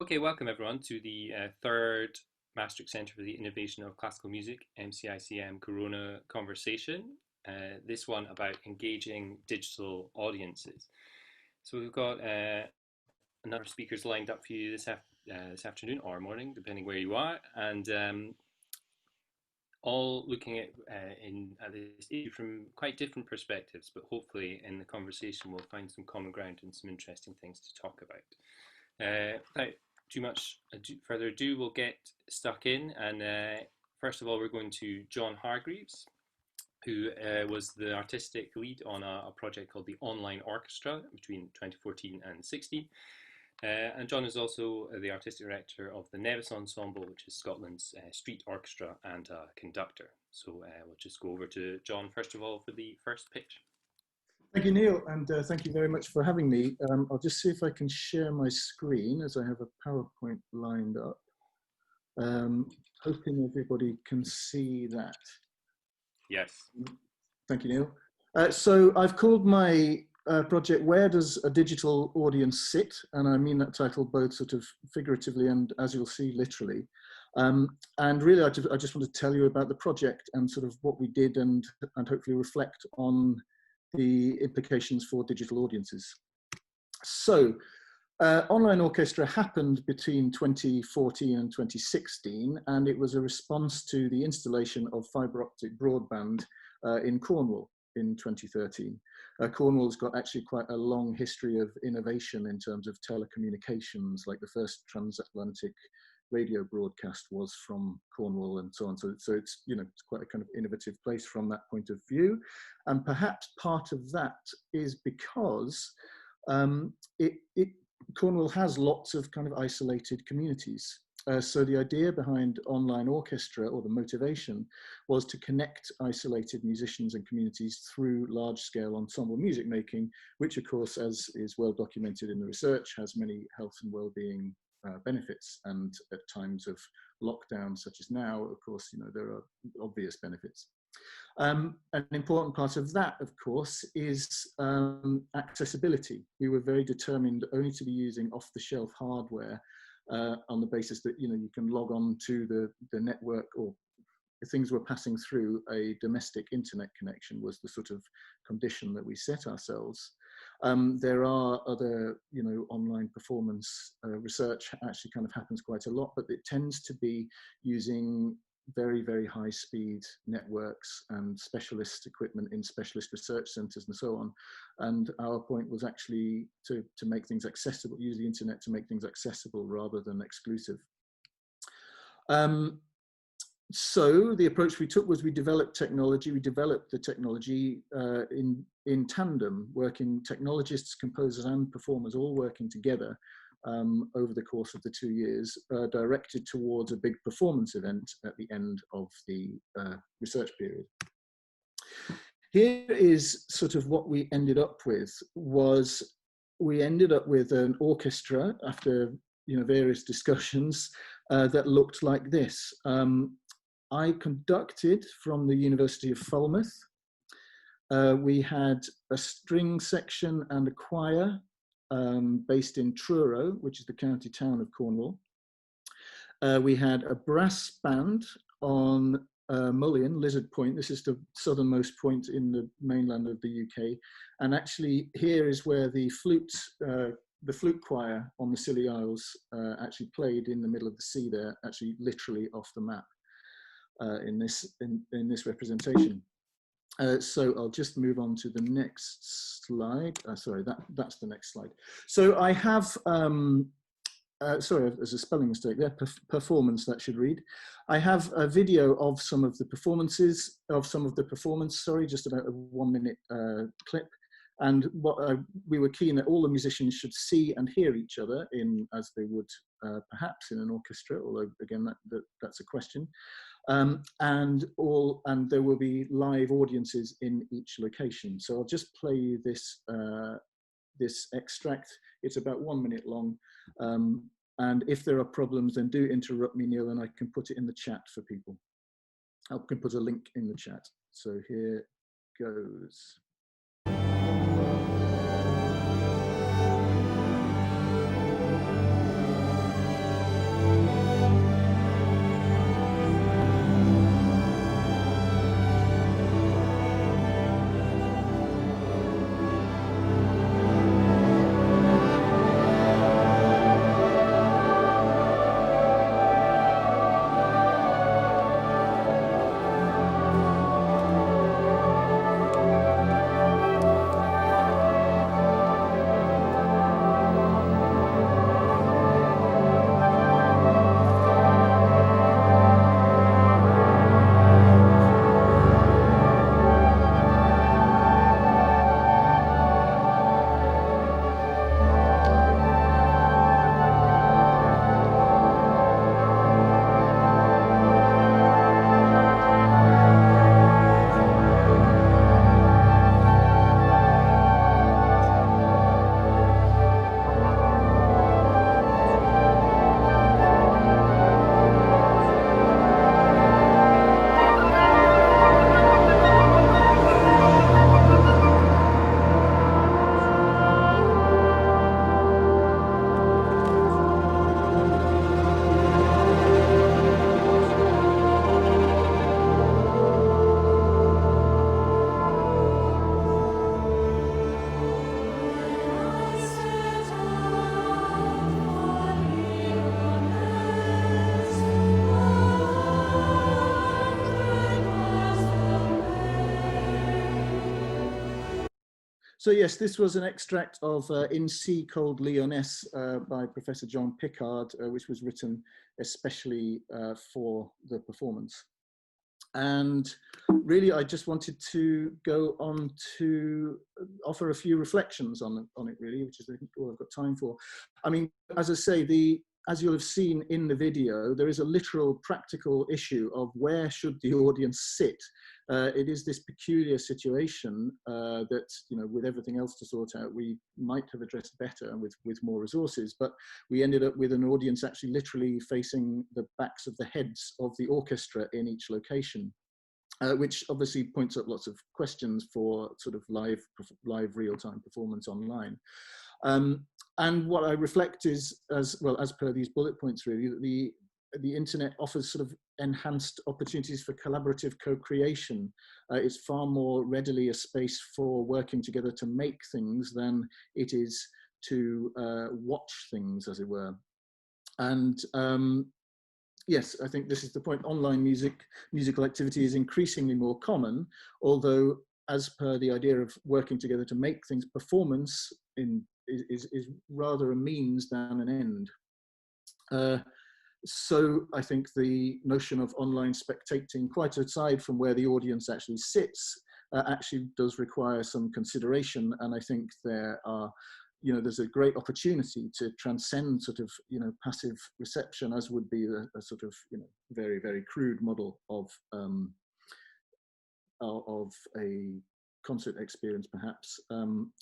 Okay, welcome everyone to the third Maastricht Centre for the Innovation of Classical Music, MCICM Corona Conversation. This one about engaging digital audiences. So we've got a number of speakers lined up for you this afternoon or morning, depending where you are, and all looking at this issue from quite different perspectives, but hopefully in the conversation we'll find some common ground and some interesting things to talk about. Without too much further ado, we'll get stuck in, and first of all we're going to John Hargreaves, who was the artistic lead on a project called the Online Orchestra between 2014 and 16. And John is also the artistic director of the Nevis Ensemble, which is Scotland's street orchestra, and a conductor. So we'll just go over to John first of all for the first pitch. Thank you, Neil, and thank you very much for having me. I'll just see if I can share my screen as I have a PowerPoint lined up. Hoping everybody can see that. Yes. Thank you, Neil. So I've called my project "Where Does a Digital Audience Sit?" And I mean that title both sort of figuratively and, as you'll see, literally. And really, I just want to tell you about the project and sort of what we did, and hopefully reflect on the implications for digital audiences. So, Online Orchestra happened between 2014 and 2016, and it was a response to the installation of fibre optic broadband in Cornwall in 2013. Cornwall's got actually quite a long history of innovation in terms of telecommunications, like the first transatlantic radio broadcast was from Cornwall and so on. So it's, you know, it's quite a kind of innovative place from that point of view. And perhaps part of that is because Cornwall has lots of kind of isolated communities. So the idea behind Online Orchestra, or the motivation, was to connect isolated musicians and communities through large-scale ensemble music making, which of course, as is well documented in the research, has many health and well-being benefits. And at times of lockdown, such as now, of course, you know, there are obvious benefits. An important part of that, of course, is accessibility. We were very determined only to be using off-the-shelf hardware on the basis that, you know, you can log on to the network, or if things were passing through a domestic internet connection was the sort of condition that we set ourselves. There are other, you know, online performance research actually kind of happens quite a lot, but it tends to be using very, very high speed networks and specialist equipment in specialist research centers and so on. And our point was actually to make things accessible, use the internet to make things accessible rather than exclusive. So the approach we took was we developed technology. We developed the technology in tandem, working technologists, composers and performers all working together over the course of the 2 years, directed towards a big performance event at the end of the research period. Here is sort of what we ended up with. We ended up with an orchestra after, you know, various discussions that looked like this. I conducted from the University of Falmouth. We had a string section and a choir based in Truro, which is the county town of Cornwall. We had a brass band on Mullion, Lizard Point. This is the southernmost point in the mainland of the UK. And actually here is where the flute choir on the Scilly Isles actually played in the middle of the sea there, actually literally off the map in this representation. So I'll just move on to the next slide. Sorry, that's the next slide. So I have, sorry, there's a spelling mistake there, performance, that should read. I have a video of some of the performances, sorry, just about a 1 minute clip. And what we were keen that all the musicians should see and hear each other in, as they would perhaps in an orchestra, although again, that's a question. And there will be live audiences in each location. So I'll just play you this this extract. It's about 1 minute long. And if there are problems, then do interrupt me, Neil, and I can put it in the chat for people. I can put a link in the chat. So here goes. So yes, this was an extract of In C Cold Lyonesse by Professor John Pickard, which was written especially for the performance. And really, I just wanted to go on to offer a few reflections on it, really, which is I think all I've got time for. I mean, as I say, as you'll have seen in the video, there is a literal practical issue of where should the audience sit. It is this peculiar situation that, you know, with everything else to sort out, we might have addressed better with more resources, but we ended up with an audience actually literally facing the backs of the heads of the orchestra in each location. Which obviously points up lots of questions for sort of live real-time performance online. And what I reflect is, as per these bullet points, really, that the internet offers sort of enhanced opportunities for collaborative co-creation. It's far more readily a space for working together to make things than it is to watch things, as it were. And yes, I think this is the point. Online musical activity is increasingly more common, although as per the idea of working together to make things, performance is rather a means than an end. So I think the notion of online spectating, quite aside from where the audience actually sits, actually does require some consideration. And I think there's a great opportunity to transcend sort of, passive reception, as would be a sort of, very, very crude model of a concert experience, perhaps,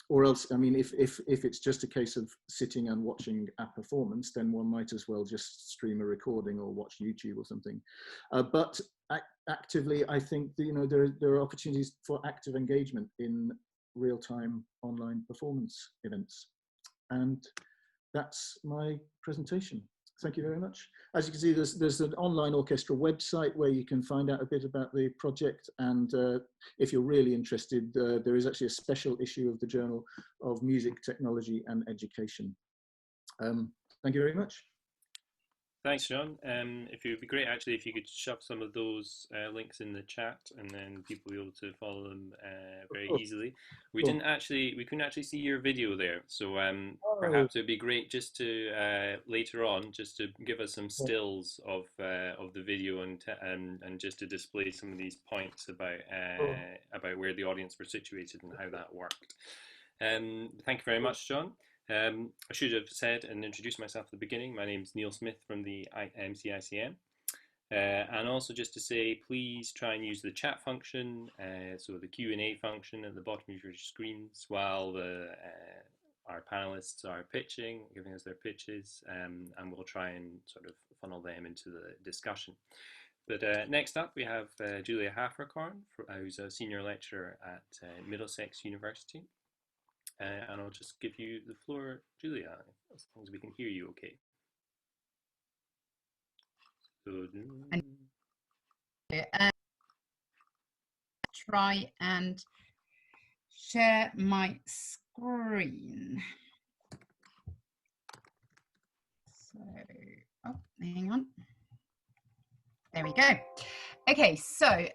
or else, I mean, if it's just a case of sitting and watching a performance, then one might as well just stream a recording or watch YouTube or something. But actively, I think that, there are opportunities for active engagement in real-time online performance events. And that's my presentation. Thank you very much. As you can see, there's an online orchestra website where you can find out a bit about the project. And if you're really interested, there is actually a special issue of the Journal of Music, Technology and Education. Thank you very much. Thanks, John. If it would be great, actually, if you could shove some of those links in the chat, and then people will be able to follow them very easily. We couldn't actually see your video there, so perhaps it would be great just to later on just to give us some stills of the video and just to display some of these points about where the audience were situated and how that worked. Thank you very much, John. I should have said and introduced myself at the beginning. My name is Neil Smith from the MCICM. And also just to say, please try and use the chat function, so the Q&A function at the bottom of your screens while our panelists are pitching, giving us their pitches, and we'll try and sort of funnel them into the discussion. But next up, we have Julia Haferkorn, who's a senior lecturer at Middlesex University. And I'll just give you the floor, Julia, as long as we can hear you okay. So, try and share my screen. So, oh, hang on. There we go. Okay, so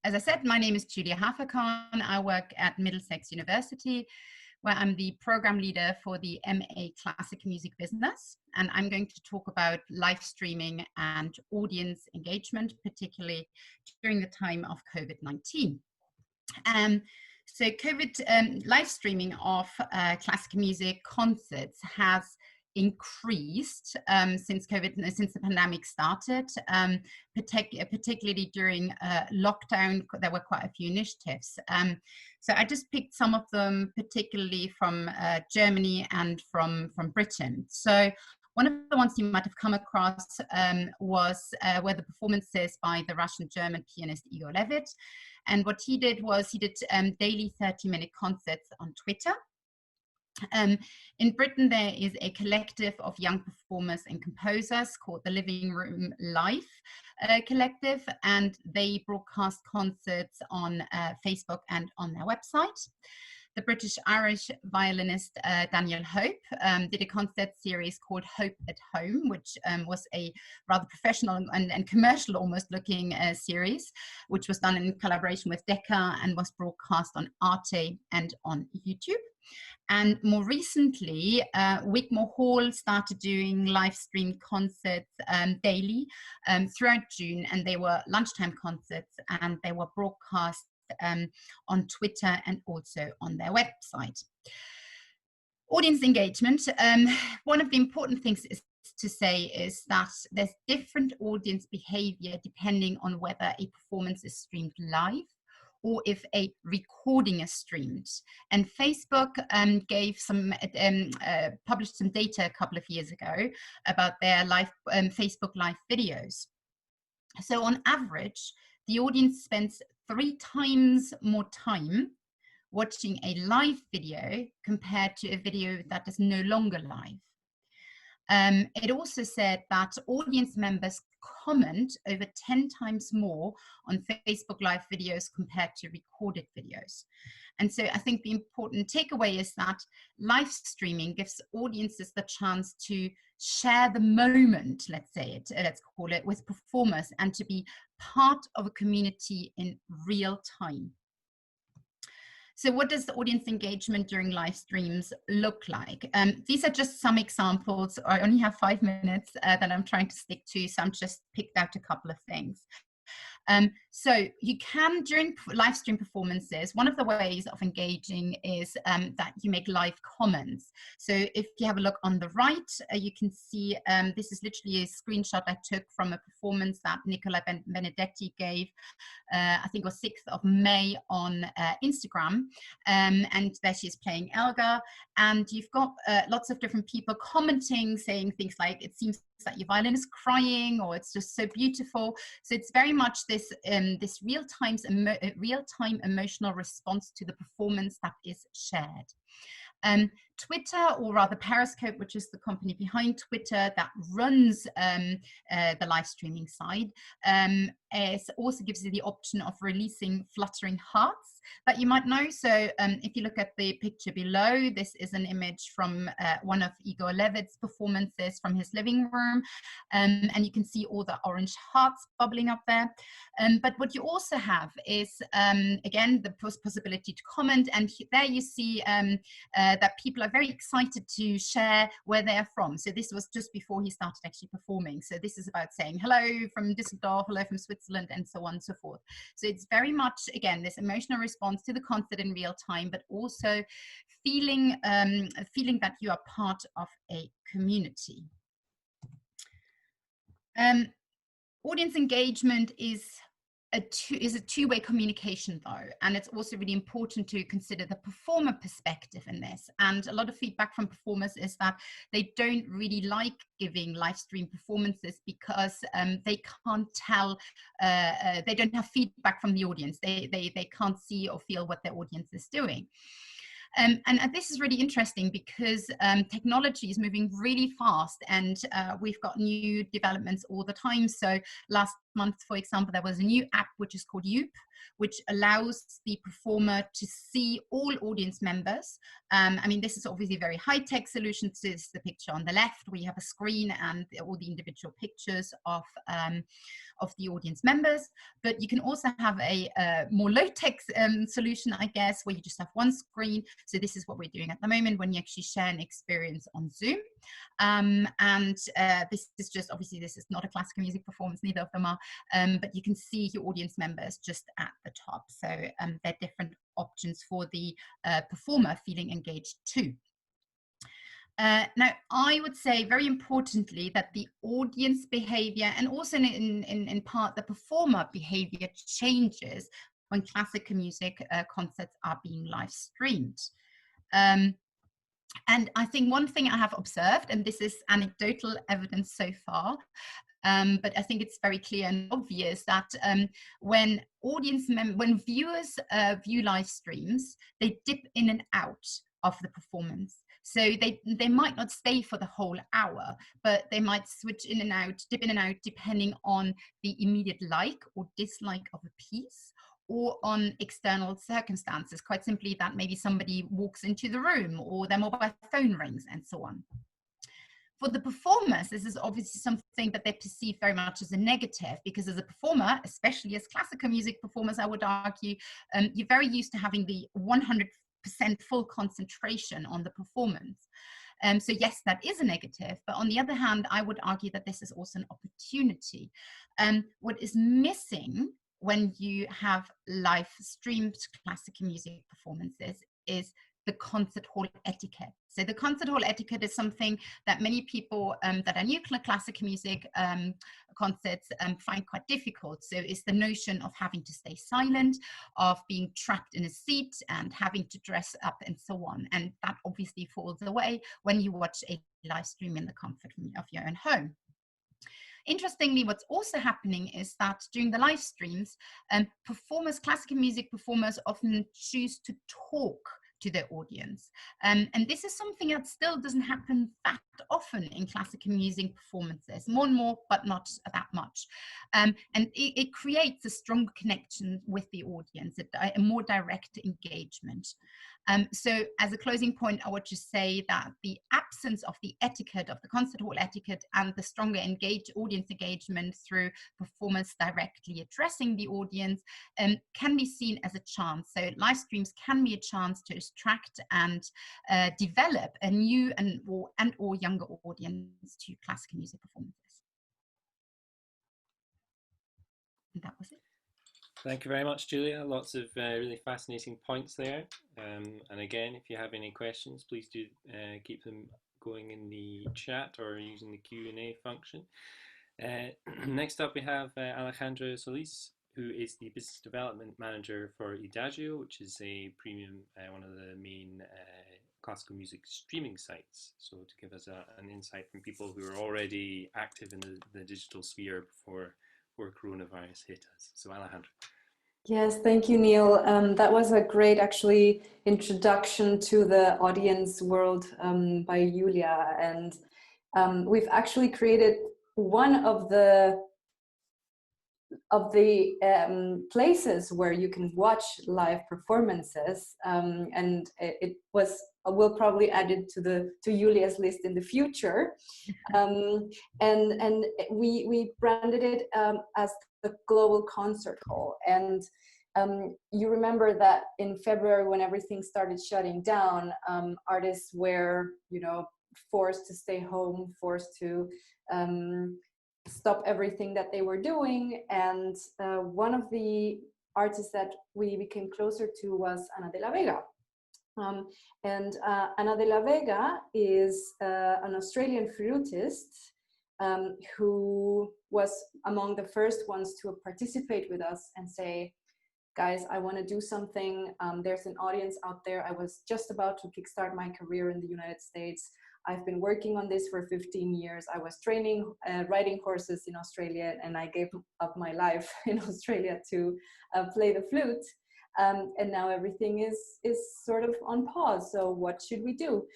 as I said, my name is Julia Haferkorn. I work at Middlesex University, where I'm the program leader for the MA Classic Music Business. And I'm going to talk about live streaming and audience engagement, particularly during the time of COVID-19. So live streaming of classic music concerts has increased since the pandemic started, particularly during lockdown. There were quite a few initiatives. So I just picked some of them, particularly from Germany and from Britain. So one of the ones you might have come across were the performances by the Russian-German pianist Igor Levit. And what he did was he did daily 30-minute concerts on Twitter. In Britain, there is a collective of young performers and composers called the Living Room Live Collective, and they broadcast concerts on Facebook and on their website. the British-Irish violinist Daniel Hope did a concert series called Hope at Home, which was a rather professional and commercial almost looking series, which was done in collaboration with Decca and was broadcast on Arte and on YouTube. And more recently, Wigmore Hall started doing live stream concerts daily throughout June, and they were lunchtime concerts, and they were broadcast on Twitter and also on their website. Audience engagement. One of the important things to say is that there's different audience behavior depending on whether a performance is streamed live or if a recording is streamed. And Facebook published some data a couple of years ago about their live Facebook live videos. So on average, the audience spends 3 times more time watching a live video compared to a video that is no longer live. It also said that audience members comment over 10 times more on Facebook live videos compared to recorded videos. And so I think the important takeaway is that live streaming gives audiences the chance to share the moment, let's call it, with performers, and to be part of a community in real time. So what does the audience engagement during live streams look like? These are just some examples. I only have 5 minutes that I'm trying to stick to, so I'm just picked out a couple of things. So you can, during live stream performances, one of the ways of engaging is that you make live comments. So if you have a look on the right, you can see this is literally a screenshot I took from a performance that Nicola Benedetti gave, I think it was 6th of May on Instagram, and there she's playing Elgar, and you've got lots of different people commenting, saying things like, it seems that your violin is crying, or it's just so beautiful. So it's very much this this real-time emotional response to the performance that is shared. Twitter, or rather Periscope, which is the company behind Twitter that runs the live streaming side, also gives you the option of releasing fluttering hearts that you might know. So if you look at the picture below, this is an image from one of Igor Levit's performances from his living room, and you can see all the orange hearts bubbling up there. But what you also have is, again, the possibility to comment, and there you see that people are very excited to share where they're from. So this was just before he started actually performing. So this is about saying hello from Düsseldorf, hello from Switzerland, and so on and so forth. So it's very much, again, this emotional response to the concert in real time, but also feeling that you are part of a community. Audience engagement is a two-way communication, though, and it's also really important to consider the performer perspective in this. And a lot of feedback from performers is that they don't really like giving live stream performances because they can't tell, they don't have feedback from the audience. They can't see or feel what their audience is doing. And this is really interesting because technology is moving really fast, and we've got new developments all the time. So last month, for example, there was a new app which is called Youp, which allows the performer to see all audience members. I mean, this is obviously a very high-tech solution. This is the picture on the left, where you have a screen and all the individual pictures of the audience members. But you can also have a more low-tech solution, I guess, where you just have one screen. So this is what we're doing at the moment when you actually share an experience on Zoom. This is just, obviously, this is not a classical music performance, neither of them are, but you can see your audience members just at the top. So there are different options for the performer feeling engaged too. Now, I would say very importantly that the audience behavior, and also in part the performer behavior, changes when classical music concerts are being live streamed. And I think one thing I have observed, and this is anecdotal evidence so far, but I think it's very clear and obvious that when viewers view live streams, they dip in and out of the performance. So they might not stay for the whole hour, but they might switch in and out, dip in and out, depending on the immediate like or dislike of a piece, or on external circumstances. Quite simply, that maybe somebody walks into the room or their mobile phone rings and so on. For the performers, this is obviously something that they perceive very much as a negative, because as a performer, especially as classical music performers, I would argue, you're very used to having the 100% full concentration on the performance. So yes, that is a negative, but on the other hand, I would argue that this is also an opportunity. What is missing when you have live streamed classical music performances is the concert hall etiquette. So the concert hall etiquette is something that many people that are new to classical music concerts find quite difficult. So it's the notion of having to stay silent, of being trapped in a seat and having to dress up and so on. And that obviously falls away when you watch a live stream in the comfort of your own home. Interestingly, what's also happening is that during the live streams, performers, classical music performers often choose to talk to their audience. And this is something that still doesn't happen that often in classical music performances, more and more, but not that much. And it creates a stronger connection with the audience, a more direct engagement. So as a closing point, I would just say that the absence of the etiquette, of the concert hall etiquette, and the stronger audience engagement through performers directly addressing the audience can be seen as a chance. So live streams can be a chance to attract and develop a new and or younger audience to classical music performances. And that was it. Thank you very much, Julia. Lots of really fascinating points there. And again, if you have any questions, please do keep them going in the chat or using the Q&A function. Next up, we have Alejandra Solis, who is the Business Development Manager for Idagio, which is a premium, one of the main classical music streaming sites. So to give us an insight from people who are already active in the digital sphere before coronavirus hit us. So Alejandra. Yes, thank you, Neil. That was a great, actually, introduction to the audience world by Julia. And we've actually created one of the places where you can watch live performances, and it will probably add it to Julia's list in the future, and we branded it as the Global Concert Hall. And you remember that in February, when everything started shutting down, artists were, forced to stay home, forced to stop everything that they were doing. And one of the artists that we became closer to was Ana de la Vega. Ana de la Vega is an Australian flutist who was among the first ones to participate with us and say, guys, I want to do something. There's an audience out there. I was just about to kickstart my career in the United States. I've been working on this for 15 years. I was training, riding horses in Australia, and I gave up my life in Australia to play the flute. And now everything is sort of on pause. So what should we do?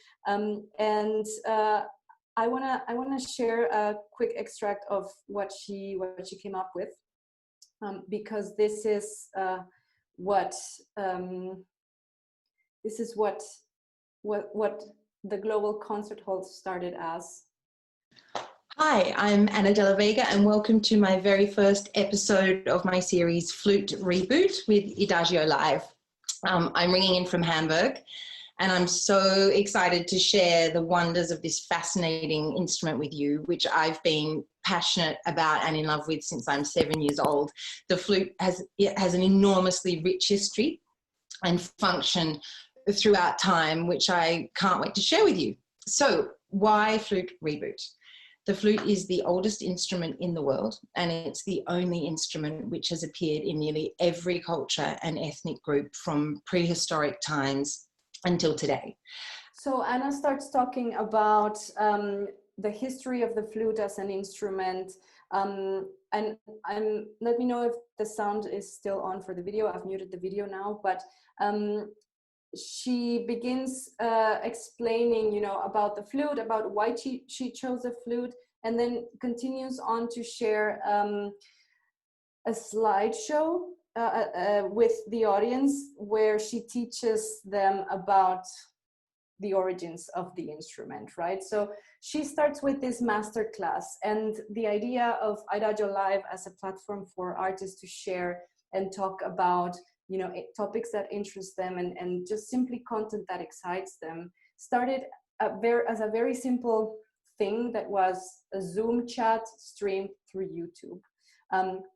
I wanna share a quick extract of what she came up with, because this is what the Global Concert Hall started as. Hi, I'm Ana de la Vega, and welcome to my very first episode of my series Flute Reboot with Idagio Live. I'm ringing in from Hamburg, and I'm so excited to share the wonders of this fascinating instrument with you, which I've been passionate about and in love with since I'm 7 years old. The flute has an enormously rich history and function throughout time, which I can't wait to share with you. So why Flute Reboot? The flute is the oldest instrument in the world, and it's the only instrument which has appeared in nearly every culture and ethnic group from prehistoric times until today. So Anna starts talking about the history of the flute as an instrument, and let me know if the sound is still on for the video. I've muted the video now, but she begins explaining, about the flute, about why she chose a flute, and then continues on to share a slideshow with the audience, where she teaches them about the origins of the instrument, right? So she starts with this master class, and the idea of Adagio Live as a platform for artists to share and talk about, you know, topics that interest them, and just simply content that excites them, started as a very simple thing that was a Zoom chat streamed through YouTube.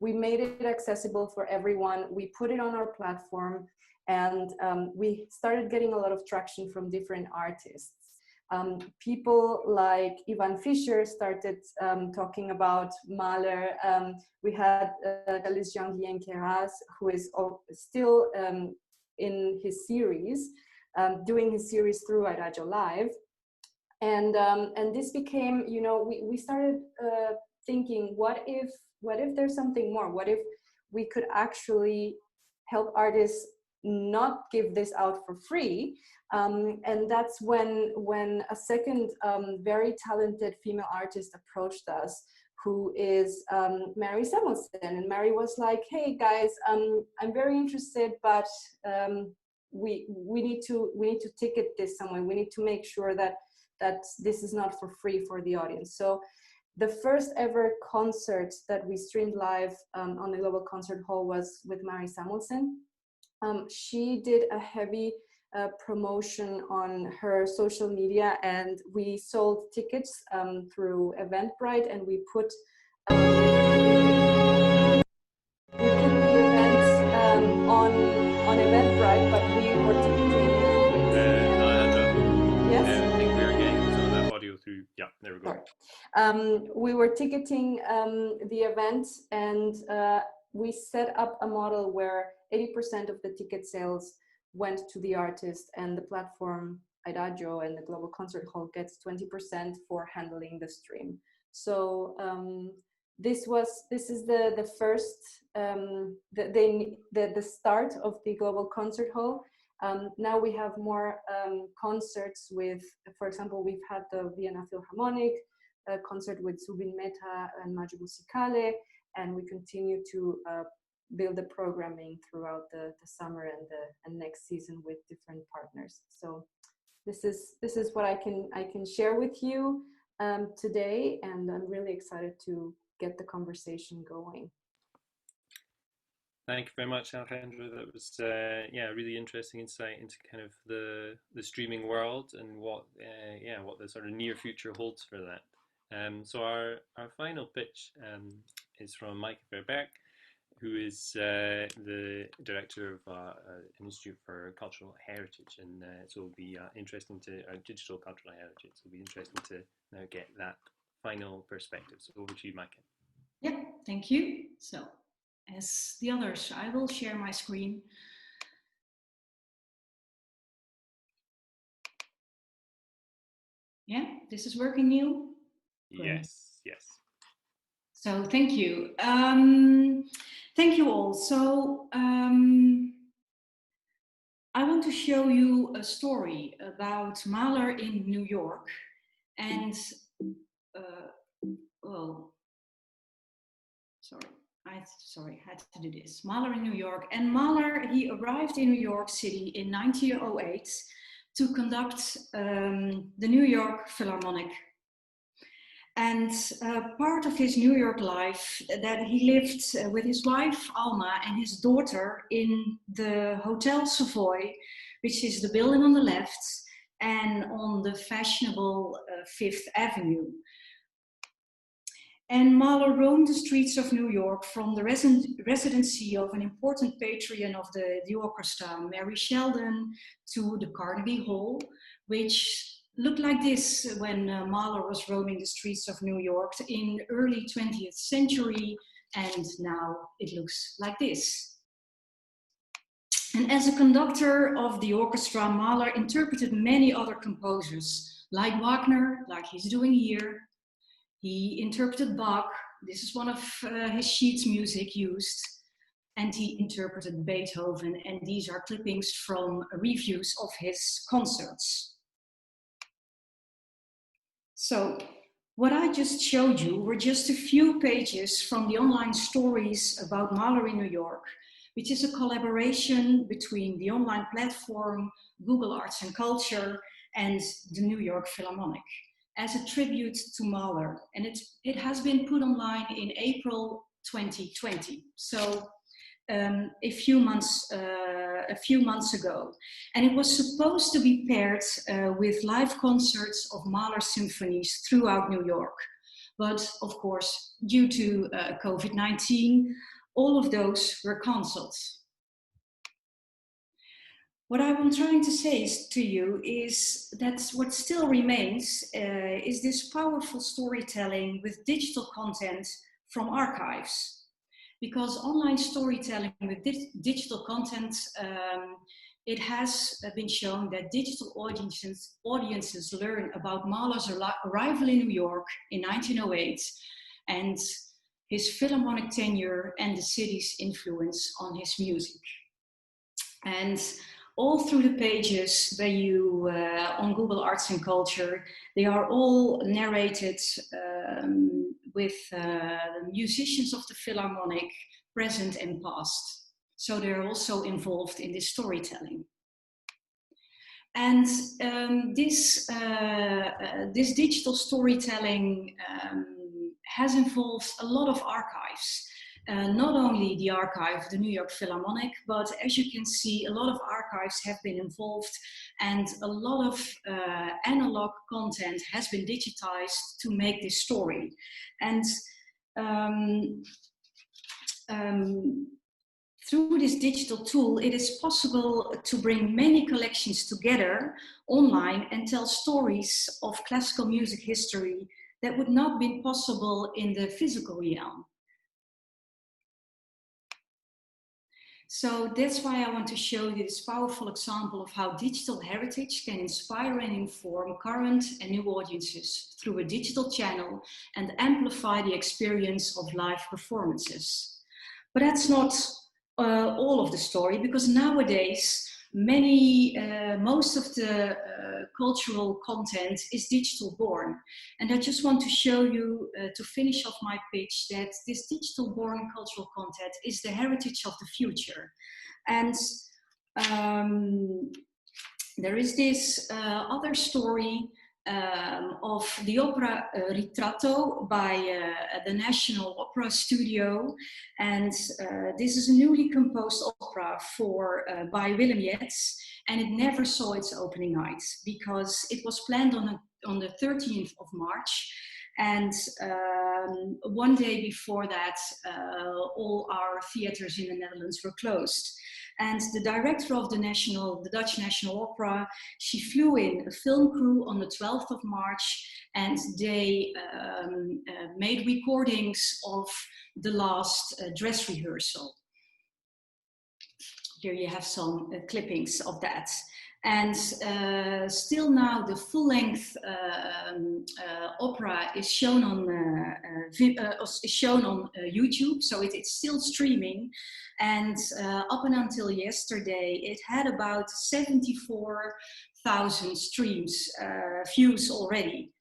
We made it accessible for everyone. We put it on our platform, and we started getting a lot of traction from different artists. People like Ivan Fischer started talking about Mahler. We had Galis Jean-Guyen Keras, who is still in his series, doing his series through Adagio Live. And this became, you know, we started thinking, what if there's something more? What if we could actually help artists not give this out for free? And that's when a second very talented female artist approached us, who is Mary Samuelson. And Mary was like, hey guys, I'm very interested, but we need to ticket this somewhere. We need to make sure that this is not for free for the audience. So the first ever concert that we streamed live on the Global Concert Hall was with Mary Samuelson. She did a heavy promotion on her social media, and we sold tickets through Eventbrite, and we put the event on Eventbrite, but we were ticketing. Yes. I think we were getting some of that audio through. Yeah, there we go. Sorry. We were ticketing the event, and we set up a model where 80% of the ticket sales went to the artist, and the platform Adagio and the Global Concert Hall gets 20% for handling the stream. So this is the first the start of the Global Concert Hall. Now we have more concerts with, for example, we've had the Vienna Philharmonic concert with Zubin Mehta and Maggio Musicale, and we continue to build the programming throughout the summer and next season with different partners. So this is what I can share with you today, and I'm really excited to get the conversation going. Thank you very much, Alejandra. That was a really interesting insight into kind of the streaming world and what the sort of near future holds for that. So our final pitch is from Mike Verberg, who is the director of an Institute for Cultural Heritage, and so it'll be interesting to digital cultural heritage. So it'll be interesting to now get that final perspective. So over to you, Mike. Yeah, thank you. So, as the others, I will share my screen. Yeah, this is working, Neil? Yes, yes. So thank you. Thank you all. So I want to show you a story about Mahler in New York. And, I had to do this. Mahler in New York. And Mahler, he arrived in New York City in 1908 to conduct the New York Philharmonic. And part of his New York life that he lived with his wife Alma and his daughter in the Hotel Savoy, which is the building on the left, and on the fashionable Fifth Avenue. And Mahler roamed the streets of New York from the residency of an important patron of the orchestra, Mary Sheldon, to the Carnegie Hall, which looked like this when Mahler was roaming the streets of New York in early 20th century, and now it looks like this. And as a conductor of the orchestra, Mahler interpreted many other composers, like Wagner, like he's doing here. He interpreted Bach. This is one of his sheet music used. And he interpreted Beethoven, and these are clippings from reviews of his concerts. So what I just showed you were just a few pages from the online stories about Mahler in New York, which is a collaboration between the online platform Google Arts and Culture and the New York Philharmonic, as a tribute to Mahler. And it has been put online in April 2020, so a few months ago. And it was supposed to be paired with live concerts of Mahler symphonies throughout New York. But of course, due to COVID-19, all of those were cancelled. What I'm trying to say to you is that what still remains is this powerful storytelling with digital content from archives. Because online storytelling with digital content, it has been shown that digital audiences learn about Mahler's arrival in New York in 1908 and his Philharmonic tenure and the city's influence on his music. And all through the pages where you, on Google Arts and Culture, they are all narrated with the musicians of the Philharmonic, present and past. So they're also involved in this storytelling. And this digital storytelling has involved a lot of archives. Not only the archive of the New York Philharmonic, but as you can see, a lot of archives have been involved and a lot of analog content has been digitized to make this story. And through this digital tool, it is possible to bring many collections together online and tell stories of classical music history that would not be possible in the physical realm. So that's why I want to show you this powerful example of how digital heritage can inspire and inform current and new audiences through a digital channel and amplify the experience of live performances. But that's not all of the story, because nowadays most of the cultural content is digital born. And I just want to show you, to finish off my pitch, that this digital born cultural content is the heritage of the future. And there is this other story of the opera Ritratto by the National Opera Studio, and this is a newly composed opera by Willem Yates, and it never saw its opening night because it was planned on the 13th of March, and one day before that all our theaters in the Netherlands were closed. And the director of the Dutch National Opera, she flew in a film crew on the 12th of March, and they made recordings of the last dress rehearsal. Here you have some clippings of that. And still now the full-length opera is shown on YouTube, so it's still streaming. And up until yesterday, it had about 74,000 views already.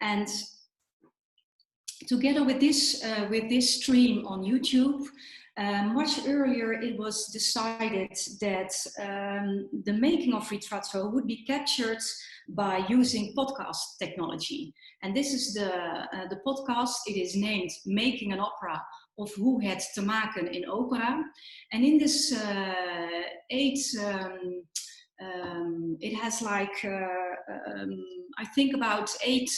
And together with this stream on YouTube, much earlier it was decided that the making of Ritratto would be captured by using podcast technology. And this is the podcast. It is named Making an Opera of Hoe het te maken in opera. And in this it has like, I think about eight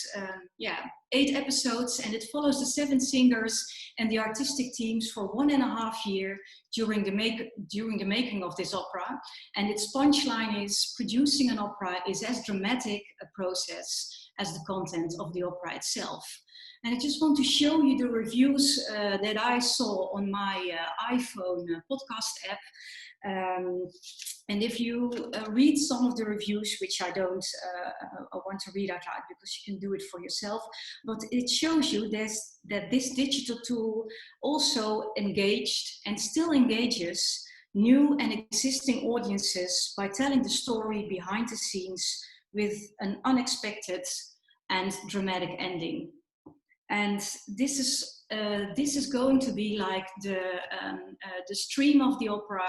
episodes, and it follows the 7 singers and the artistic teams for 1.5 years during the making of this opera. And its punchline is, producing an opera is as dramatic a process as the content of the opera itself. And I just want to show you the reviews that I saw on my iPhone podcast app. And if you read some of the reviews, which I don't want to read out loud because you can do it for yourself, but it shows you that this digital tool also engaged and still engages new and existing audiences by telling the story behind the scenes with an unexpected and dramatic ending. And this is going to be like the stream of the opera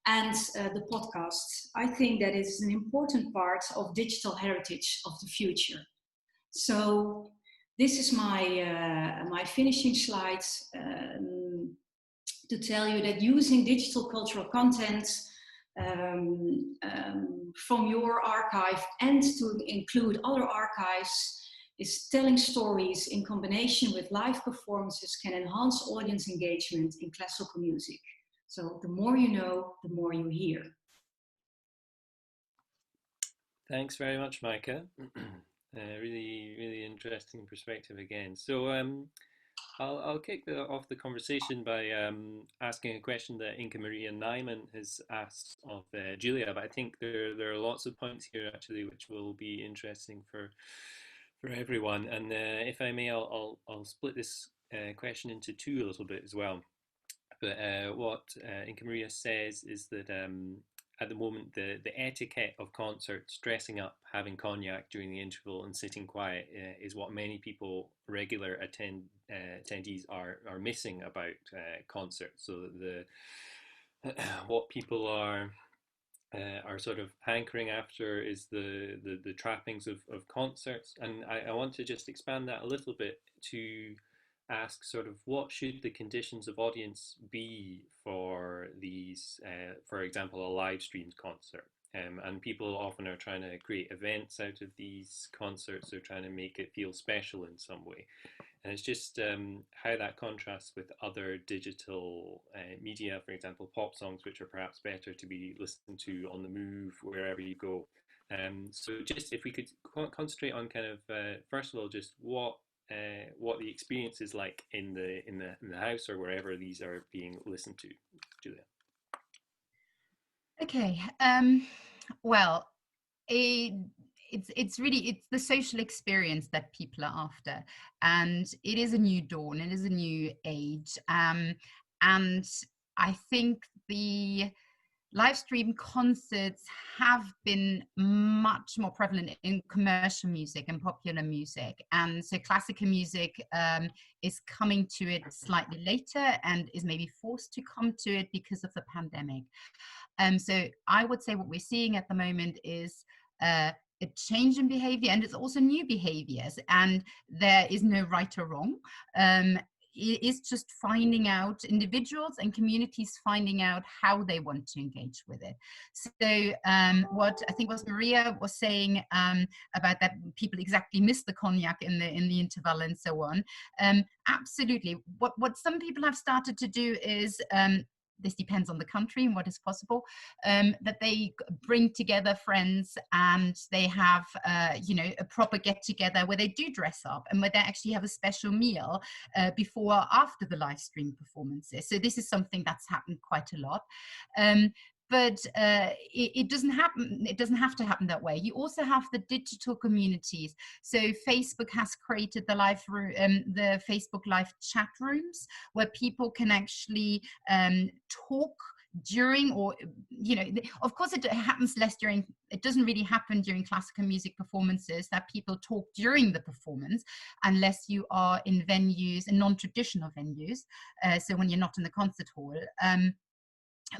and the podcast. I think that is an important part of digital heritage of the future. So this is my finishing slides to tell you that using digital cultural content from your archive and to include other archives is telling stories in combination with live performances can enhance audience engagement in classical music. So the more you know, the more you hear. Thanks very much, Maaike. Really, really interesting perspective again. So I'll kick off the conversation by asking a question that Inka Maria Nyman has asked of Julia, but I think there are lots of points here actually which will be interesting for everyone. And if I may, I'll split this question into two a little bit as well. But what Inka Maria says is that at the moment, the etiquette of concerts, dressing up, having cognac during the interval and sitting quiet is what many people, regular attendees are missing about concerts. So what people are sort of hankering after is the trappings of concerts. And I want to just expand that a little bit to ask sort of what should the conditions of audience be for these, for example, a live streamed concert. And people often are trying to create events out of these concerts. They're trying to make it feel special in some way. And it's just how that contrasts with other digital media, for example, pop songs, which are perhaps better to be listened to on the move, wherever you go. So just if we could concentrate on kind of, first of all, just what the experience is like in the house or wherever these are being listened to. Julia. Okay. Well, it's the social experience that people are after, and it is a new dawn. It is a new age, and I think the live stream concerts have been much more prevalent in commercial music and popular music. And so classical music is coming to it slightly later and is maybe forced to come to it because of the pandemic. So I would say what we're seeing at the moment is a change in behavior, and it's also new behaviors, and there is no right or wrong. It is just finding out, individuals and communities finding out how they want to engage with it. So what I think was Maria was saying about that people exactly miss the cognac in the interval and so on. Absolutely. What some people have started to do is this depends on the country and what is possible, that they bring together friends and they have, a proper get together where they do dress up and where they actually have a special meal before or after the live stream performances. So this is something that's happened quite a lot. But it doesn't happen. It doesn't have to happen that way. You also have the digital communities. So Facebook has created the Facebook live chat rooms where people can actually talk during, or of course it happens less during. It doesn't really happen during classical music performances that people talk during the performance, unless you are in venues, in non-traditional venues. So when you're not in the concert hall.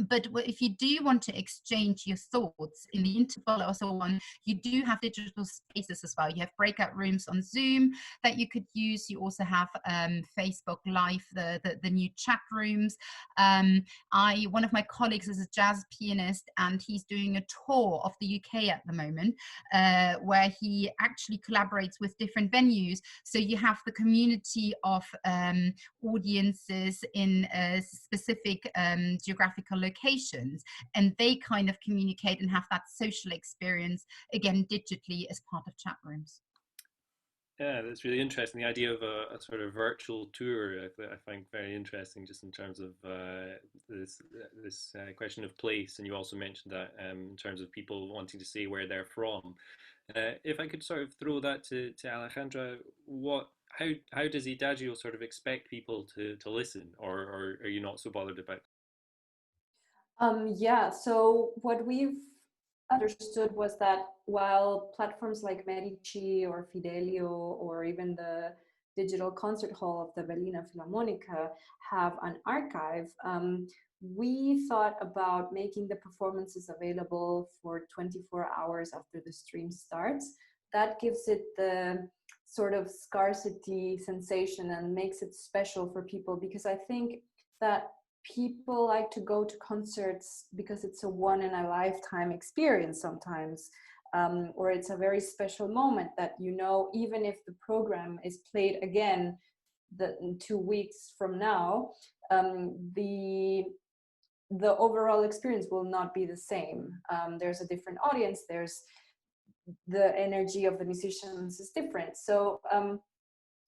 But if you do want to exchange your thoughts in the interval or so on, you do have digital spaces as well. You have breakout rooms on Zoom that you could use. You also have Facebook Live, the new chat rooms. One of my colleagues is a jazz pianist, and he's doing a tour of the UK at the moment, where he actually collaborates with different venues. So you have the community of audiences in specific geographical locations, and they kind of communicate and have that social experience again digitally as part of chat rooms. Yeah, that's really interesting. The idea of a sort of virtual tour, I find very interesting, just in terms of this question of place. And you also mentioned that in terms of people wanting to say where they're from. If I could sort of throw that to Alejandra, how does Idagio sort of expect people to listen, or are you not so bothered about? Yeah, so what we've understood was that while platforms like Medici or Fidelio or even the digital concert hall of the Berliner Philharmoniker have an archive, we thought about making the performances available for 24 hours after the stream starts. That gives it the sort of scarcity sensation and makes it special for people, because I think that people like to go to concerts because it's a one in a lifetime experience sometimes, or it's a very special moment that, you know, even if the program is played again in 2 weeks from now, the overall experience will not be the same. There's a different audience, there's the energy of the musicians is different. So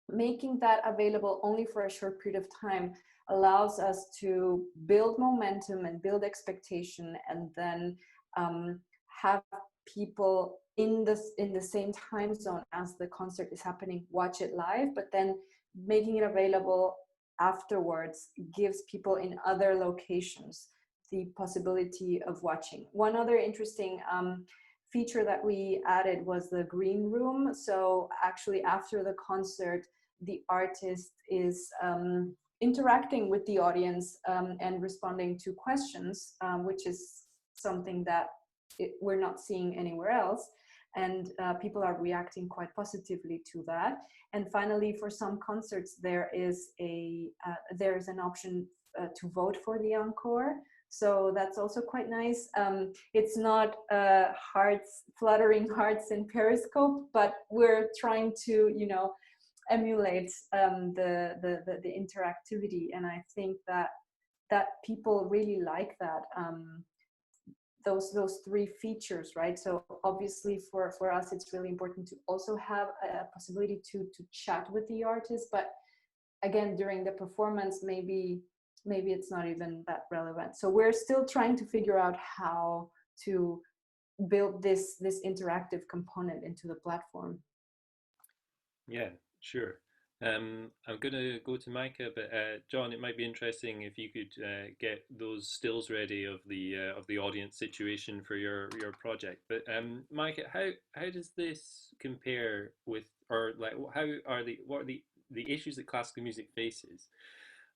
making that available only for a short period of time allows us to build momentum and build expectation, and then have people in the same time zone as the concert is happening watch it live, but then making it available afterwards gives people in other locations the possibility of watching. One other interesting feature that we added was the green room. So actually after the concert, the artist is interacting with the audience and responding to questions, which is something that we're not seeing anywhere else. And people are reacting quite positively to that. And finally, for some concerts, there is an option to vote for the encore. So that's also quite nice. It's not fluttering hearts in Periscope, but we're trying to, you know, emulate the interactivity, and I think that people really like that. Those three features, right? So obviously for us, it's really important to also have a possibility to chat with the artist, but again, during the performance, maybe it's not even that relevant. So we're still trying to figure out how to build this interactive component into the platform. Yeah, sure. I'm going to go to Micah, but John, it might be interesting if you could get those stills ready of the audience situation for your project. But Micah, how does this compare with, or like, what are the issues that classical music faces?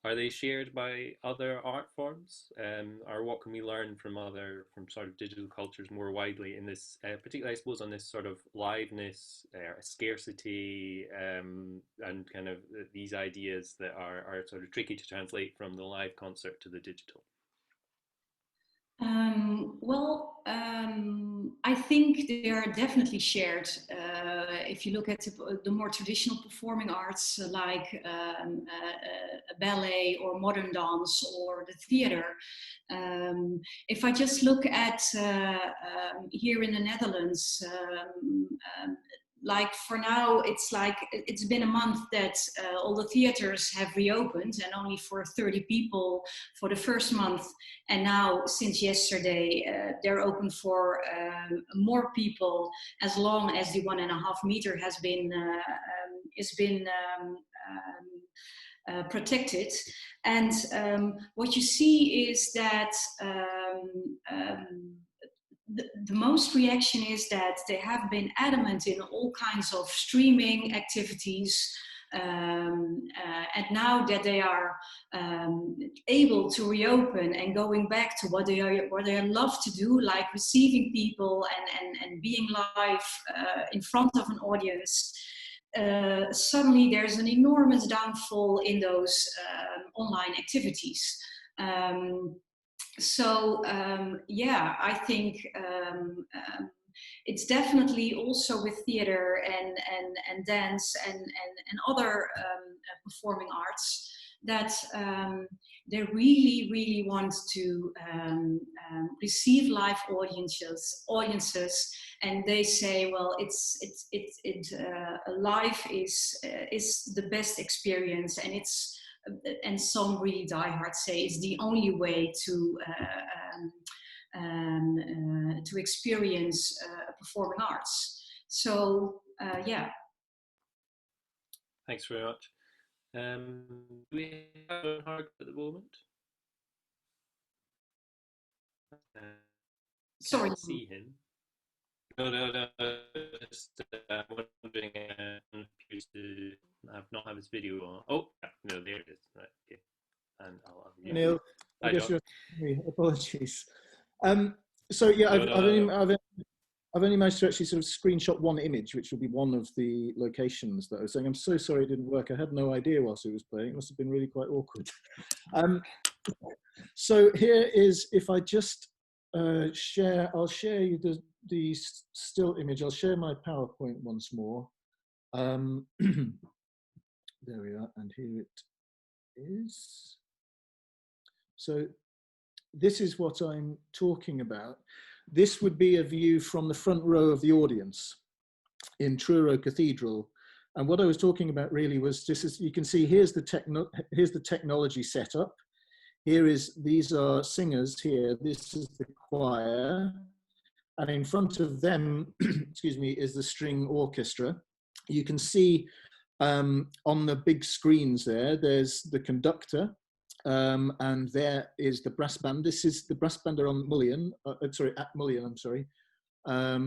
Are they shared by other art forms, or what can we learn from sort of digital cultures more widely in this, particularly I suppose on this sort of liveness, scarcity, and kind of these ideas that are sort of tricky to translate from the live concert to the digital? I think they are definitely shared. If you look at the more traditional performing arts like ballet or modern dance or the theater, if I just look at here in the Netherlands, like for now, it's been a month that all the theaters have reopened, and only for 30 people for the first month. And now, since yesterday, they're open for more people, as long as the 1.5 meter has been protected. And what you see is that the most reaction is that they have been adamant in all kinds of streaming activities, and now that they are able to reopen and going back to what they love to do, like receiving people and being live in front of an audience, suddenly there's an enormous downfall in those online activities. I think it's definitely also with theater and dance and other performing arts that they really want to receive live audiences, and they say, well, live is the best experience, and some really diehard say it's the only way to experience performing arts. So yeah. Thanks very much. Do we have a hard at the moment? Sorry. Can't see him. No. Just wondering if he not have his video on. Oh, no, there it is. Right, okay. And I'll unmute. Neil, I guess John. apologies. So yeah, I've only managed to actually sort of screenshot one image, which will be one of the locations that I was saying. I'm so sorry it didn't work. I had no idea whilst it was playing. It must have been really quite awkward. So here is, if I just share, I'll share you the still image. I'll share my PowerPoint once more. There we are, and here it is. So this is what I'm talking about. This would be a view from the front row of the audience in Truro Cathedral. And what I was talking about really was, this is, you can see here's the technology setup. These are singers here. This is the choir. And in front of them, excuse me, is the string orchestra. You can see on the big screens there's the conductor. And there is the brass band. This is the brass band on Mullion, at Mullion, I'm sorry, at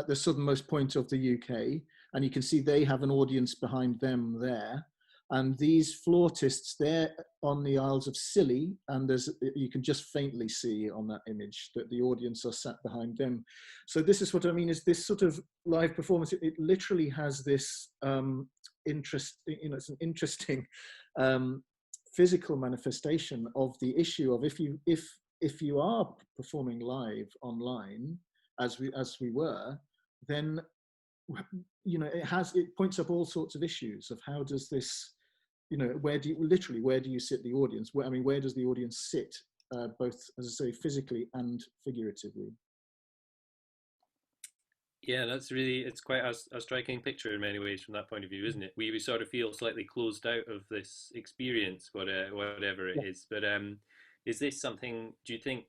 the southernmost point of the UK. And you can see they have an audience behind them there. And these flautists, they're on the Isles of Scilly, and you can just faintly see on that image that the audience are sat behind them. So this is what I mean, is this sort of live performance, it literally has this interesting, it's an interesting physical manifestation of the issue of if you are performing live online, as we were, then it points up all sorts of issues of how does this, where do you sit the audience? Where does the audience sit, both, as I say, physically and figuratively? Yeah, it's quite a striking picture in many ways from that point of view, isn't it? We sort of feel slightly closed out of this experience, whatever it is. But is this something, do you think,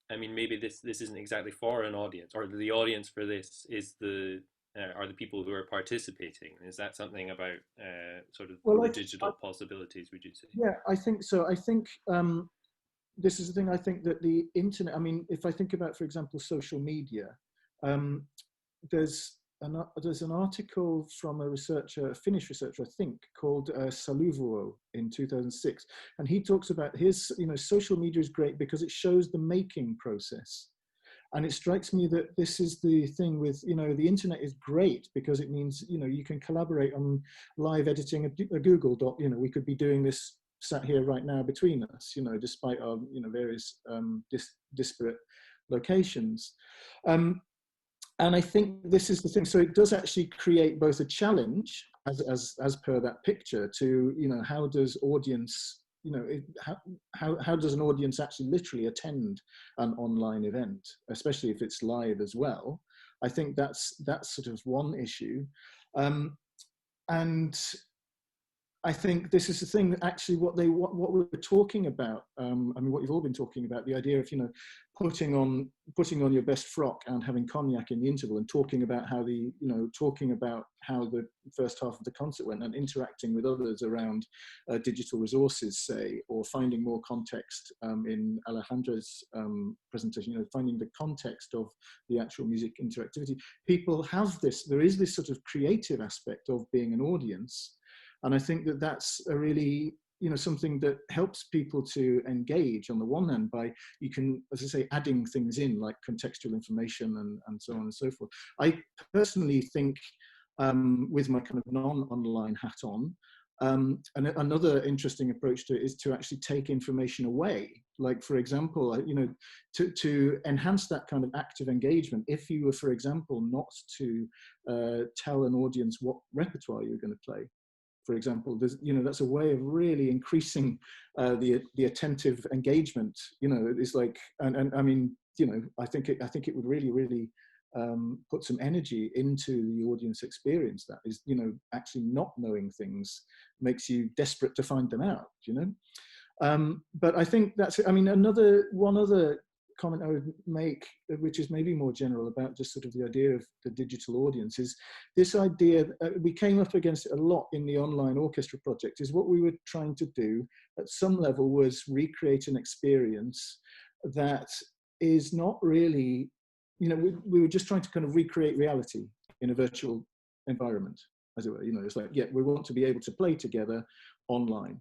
maybe this isn't exactly for an audience, or the audience for this is are the people who are participating? Is that something about sort of the digital possibilities, would you say? Yeah, I think so. I think this is the thing. I think that the internet, if I think about, for example, social media, there's an article from a Finnish researcher, I think, called Saluvuo in 2006. And he talks about social media is great because it shows the making process. And it strikes me that this is the thing with, the internet is great because it means, you can collaborate on live editing a Google Doc. We could be doing this sat here right now between us, despite our, various disparate locations. And I think this is the thing. So it does actually create both a challenge, as per that picture, to, how does audience, how does an audience actually literally attend an online event, especially if it's live as well? I think that's sort of one issue. And I think this is the thing that actually what we're talking about. What you've all been talking about, the idea of putting on your best frock and having cognac in the interval and talking about how the first half of the concert went and interacting with others around digital resources, say, or finding more context in Alejandra's presentation. Finding the context of the actual music interactivity. People have this. There is this sort of creative aspect of being an audience. And I think that that's a really, something that helps people to engage on the one hand by, you can, as I say, adding things in like contextual information and so on and so forth. I personally think with my kind of non-online hat on, and another interesting approach to it is to actually take information away. Like, for example, to enhance that kind of active engagement, if you were, for example, not to tell an audience what repertoire you're going to play, for example, that's a way of really increasing the attentive engagement. It's like, and I think it would really put some energy into the audience experience. That is, actually not knowing things makes you desperate to find them out. But I think that's, one other comment I would make, which is maybe more general about just sort of the idea of the digital audience, is this idea, we came up against it a lot in the online orchestra project, is what we were trying to do at some level was recreate an experience that is not really, we were just trying to kind of recreate reality in a virtual environment. as it were. You know, it's like, yeah, we want to be able to play together online.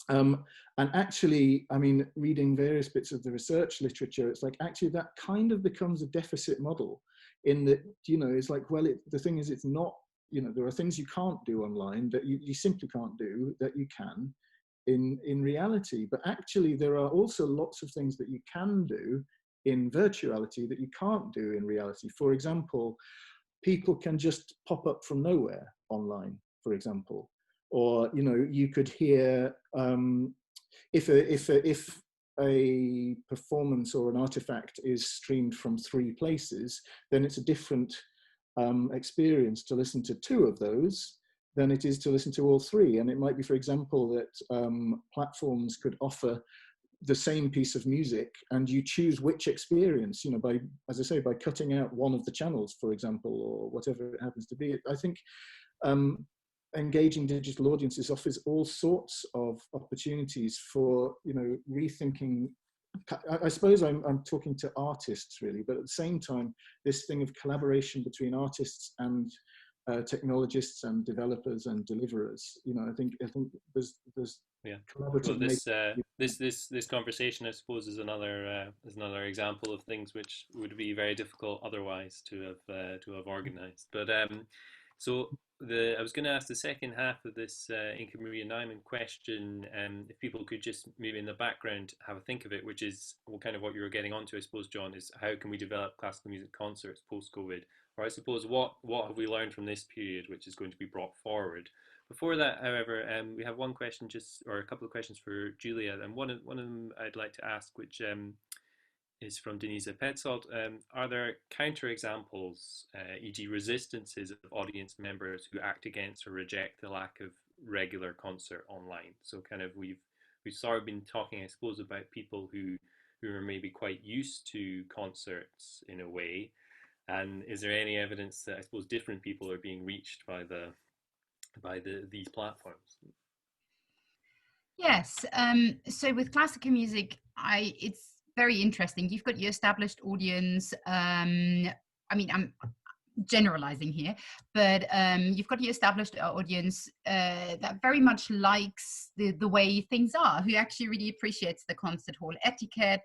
And actually, I mean, reading various bits of the research literature, it's like actually that kind of becomes a deficit model, in that, you know, it's like, well, the thing is, it's not, you know, there are things you can't do online that you simply can't do that you can in reality. But actually, there are also lots of things that you can do in virtuality that you can't do in reality. For example, people can just pop up from nowhere online, for example. Or, you know, you could hear, if a performance or an artifact is streamed from 3 places, then it's a different experience to listen to 2 of those than it is to listen to all 3. And it might be, for example, that platforms could offer the same piece of music, and you choose which experience, you know, by, as I say, by cutting out one of the channels, for example, or whatever it happens to be. I think engaging digital audiences offers all sorts of opportunities for, you know, rethinking. I suppose I'm talking to artists really, but at the same time, this thing of collaboration between artists and technologists and developers and deliverers, you know, I think there's yeah. collaborative. Well, this conversation, I suppose, is another example of things which would be very difficult otherwise to have organised. But so I was going to ask the second half of this Inca Maria Nyman question, if people could just maybe in the background have a think of it, which is kind of what you were getting onto, I suppose, John, is how can we develop classical music concerts post-COVID? Or I suppose what have we learned from this period which is going to be brought forward? Before that, however, we have one question, or a couple of questions for Julia, and one of them I'd like to ask, which is from Denise Petzold. Are there counterexamples, e.g. resistances of audience members who act against or reject the lack of regular concert online? So kind of we've sort of been talking, I suppose, about people who are maybe quite used to concerts in a way. And is there any evidence that, I suppose, different people are being reached by these platforms? Yes. So with classical music, it's very interesting. You've got your established audience. I mean, I'm generalizing here, but you've got your established audience that very much likes the way things are, who actually really appreciates the concert hall etiquette,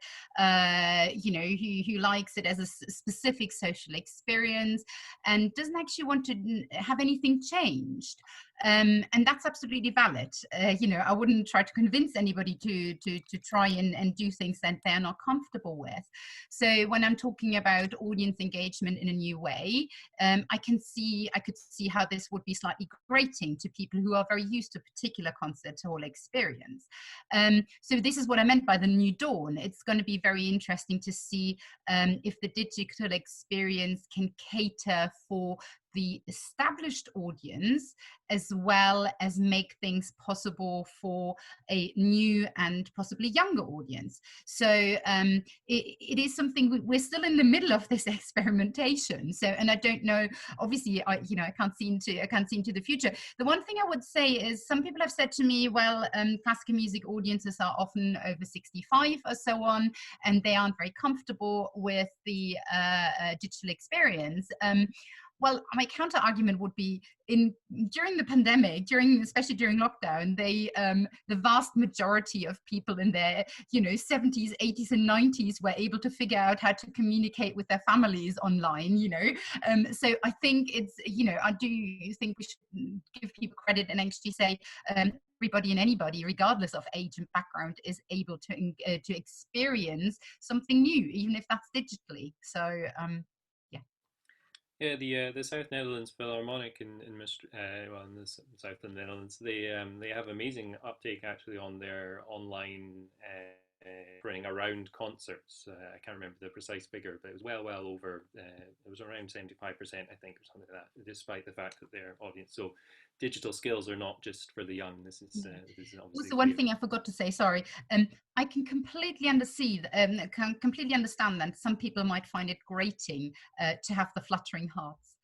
you know, who likes it as a specific social experience and doesn't actually want to have anything changed. And that's absolutely valid. You know, I wouldn't try to convince anybody to try and do things that they're not comfortable with. So when I'm talking about audience engagement in a new way, I could see how this would be slightly grating to people who are very used to a particular concert hall experience. So this is what I meant by the new dawn. It's going to be very interesting to see if the digital experience can cater for the established audience as well as make things possible for a new and possibly younger audience. So it is something we're still in the middle of this experimentation. So, and I don't know, obviously, I can't see into the future. The one thing I would say is some people have said to me, well, classical music audiences are often over 65 or so on, and they aren't very comfortable with the digital experience. Well, my counter argument would be during the pandemic, especially during lockdown, the vast majority of people in their 70s, 80s, and 90s were able to figure out how to communicate with their families online. So I think it's I do think we should give people credit and actually say everybody and anybody, regardless of age and background, is able to experience something new, even if that's digitally. So yeah, the South Netherlands Philharmonic in the South of the Netherlands, they have amazing uptake actually on their online running around concerts. I can't remember the precise figure, but it was well over. It was around 75%, I think, or something like that. Despite the fact that their audience, so digital skills are not just for the young. This is obviously. Also, one thing I forgot to say. Sorry. I can completely understand that some people might find it grating to have the fluttering hearts,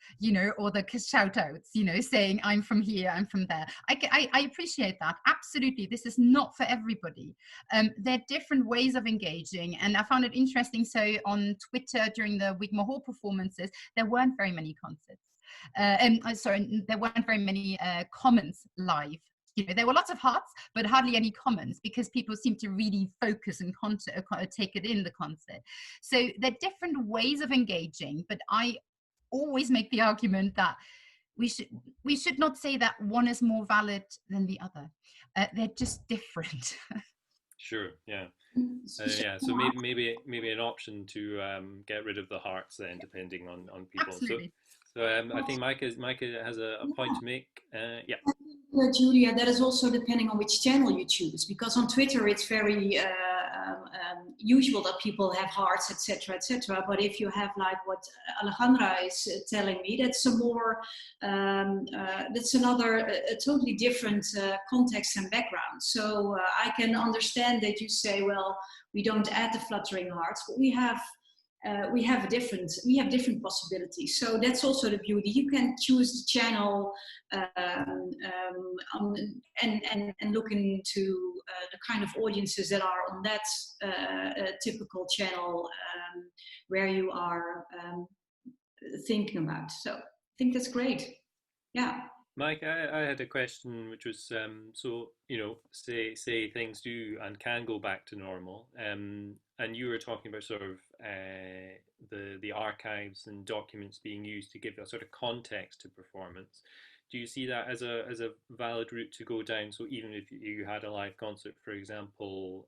or the shout outs, saying I'm from here, I'm from there. I appreciate that. Absolutely. This is not for everybody. There are different ways of engaging. And I found it interesting. So on Twitter during the Wigmore Hall performances, there weren't very many concerts. Sorry, there weren't very many comments live. You know, there were lots of hearts, but hardly any comments, because people seem to really focus and take it in the concert. So there are different ways of engaging, but I always make the argument that we should not say that one is more valid than the other. They're just different. Sure. Yeah. Yeah. So maybe an option to get rid of the hearts then, depending on people. Absolutely. So I think Micah has a point to make. Yeah. Julia, that is also depending on which channel you choose, because on Twitter it's very usual that people have hearts, etc., etc. But if you have like what Alejandra is telling me, that's a more that's another totally different context and background. So I can understand that you say, well, we don't add the fluttering hearts, but we have different possibilities. So that's also the beauty. You can choose the channel and look into the kind of audiences that are on that typical channel where you are thinking about. So I think that's great. Yeah. Mike, I had a question, which was so, you know, say things do and can go back to normal, and you were talking about sort of the archives and documents being used to give a sort of context to performance. Do you see that as a valid route to go down? So even if you had a live concert, for example,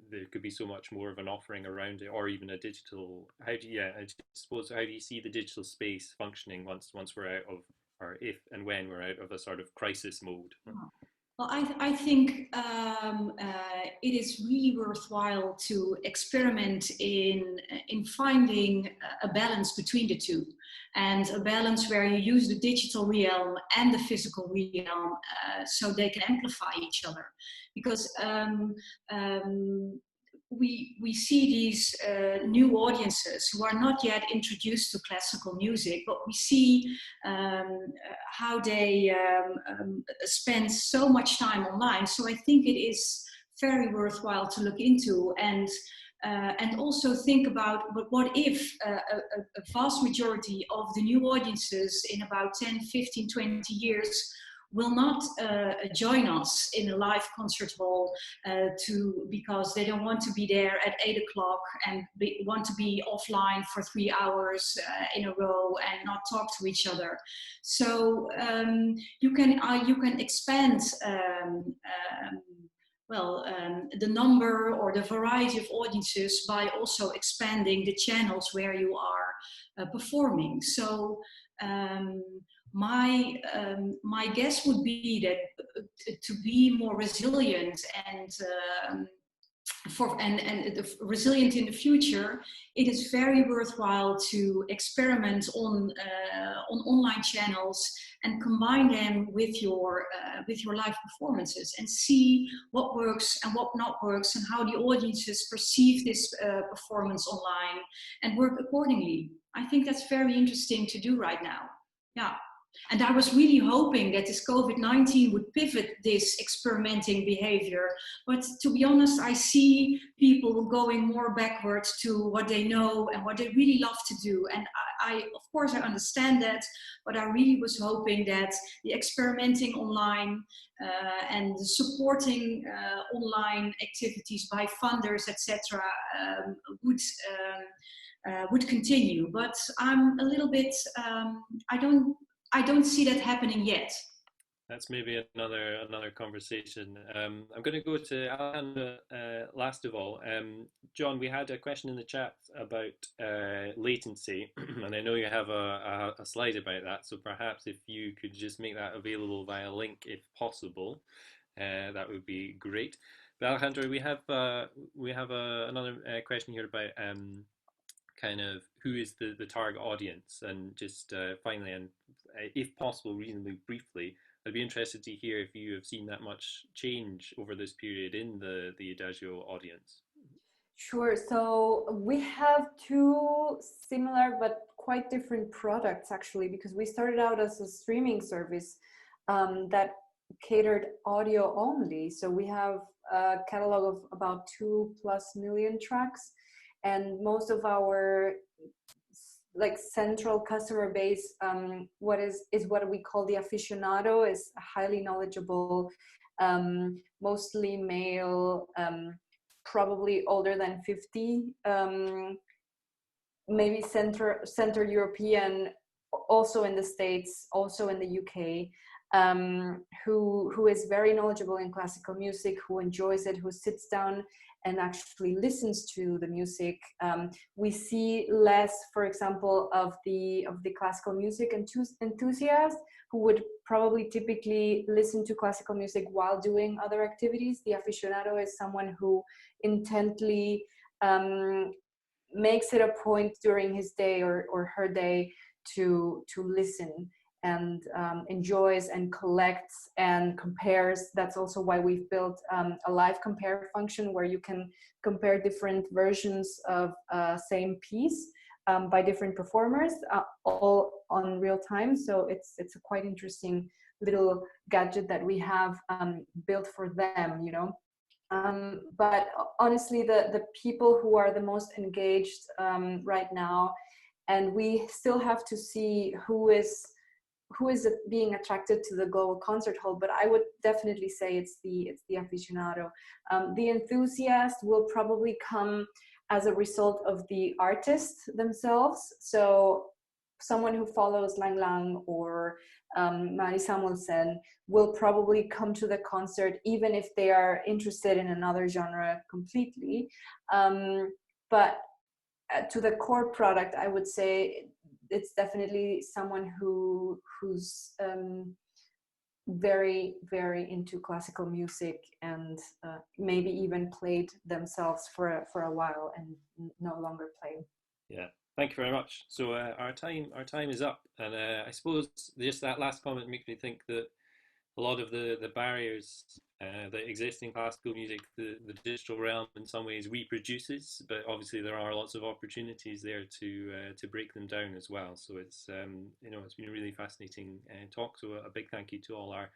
there could be so much more of an offering around it, or even a digital. I suppose, how do you see the digital space functioning once we're out of, or if and when we're out of a sort of crisis mode? Well, I think it is really worthwhile to experiment in finding a balance between the two, and a balance where you use the digital realm and the physical realm so they can amplify each other. Because we see these new audiences who are not yet introduced to classical music, but we see how they spend so much time online. So I think it is very worthwhile to look into, and also think about, but what if a vast majority of the new audiences in about 10, 15, 20 years will not join us in a live concert hall because they don't want to be there at 8 o'clock and want to be offline for 3 hours in a row and not talk to each other. So you can expand the number or the variety of audiences by also expanding the channels where you are performing. So my guess would be that to be more resilient and resilient in the future, it is very worthwhile to experiment on online channels and combine them with your live performances, and see what works and what not works, and how the audiences perceive this performance online, and work accordingly. I think that's very interesting to do right now. Yeah. And I was really hoping that this COVID-19 would pivot this experimenting behavior. But to be honest, I see people going more backwards to what they know and what they really love to do. And I of course, I understand that, but I really was hoping that the experimenting online and supporting online activities by funders, etc., would continue. But I'm a little bit, I don't see that happening yet. That's maybe another conversation. I'm going to go to Alejandra last of all. John, we had a question in the chat about latency, and I know you have a slide about that. So perhaps if you could just make that available via link, if possible, that would be great. But Alejandra, we have another question here about kind of who is the target audience, and just finally, and if possible, reasonably briefly, I'd be interested to hear if you have seen that much change over this period in the Adagio audience. Sure. So we have two similar but quite different products, actually, because we started out as a streaming service that catered audio only. So we have a catalog of about 2+ million tracks, and most of our like central customer base, what we call the aficionado, is highly knowledgeable, mostly male, probably older than 50, maybe Center European, also in the States, also in the UK, who is very knowledgeable in classical music, who enjoys it, who sits down and actually listens to the music. We see less, for example, of the classical music enthusiasts who would probably typically listen to classical music while doing other activities. The aficionado is someone who intently makes it a point during his day or her day to listen, and enjoys and collects and compares. That's also why we've built a live compare function where you can compare different versions of same piece by different performers, all on real time. So it's a quite interesting little gadget that we have built for them, you know. But honestly, the people who are the most engaged right now, and we still have to see who is being attracted to the global concert hall, but I would definitely say it's the aficionado. The enthusiast will probably come as a result of the artists themselves. So someone who follows Lang Lang or Mari Samuelsen will probably come to the concert even if they are interested in another genre completely. But to the core product, I would say it's definitely someone who's very, very into classical music, and maybe even played themselves for a while and no longer play. Yeah, thank you very much. So our time is up, and I suppose just that last comment makes me think that a lot of the barriers that exist in classical music, the digital realm in some ways reproduces, but obviously there are lots of opportunities there to break them down as well. So it's it's been a really fascinating talk. So a big thank you to all our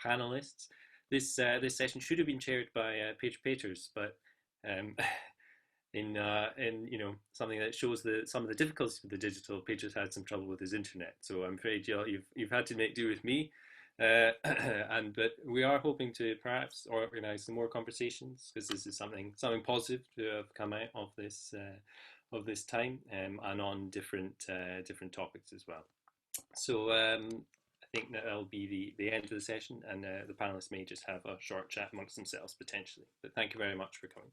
panelists. This session should have been chaired by Paige Peters, but in something that shows some of the difficulties with the digital, Paige has had some trouble with his internet. So I'm afraid you've had to make do with me. But we are hoping to perhaps organise some more conversations, because this is something positive to have come out of this time, and on different topics as well. So I think that'll be the end of the session, and the panelists may just have a short chat amongst themselves potentially. But thank you very much for coming.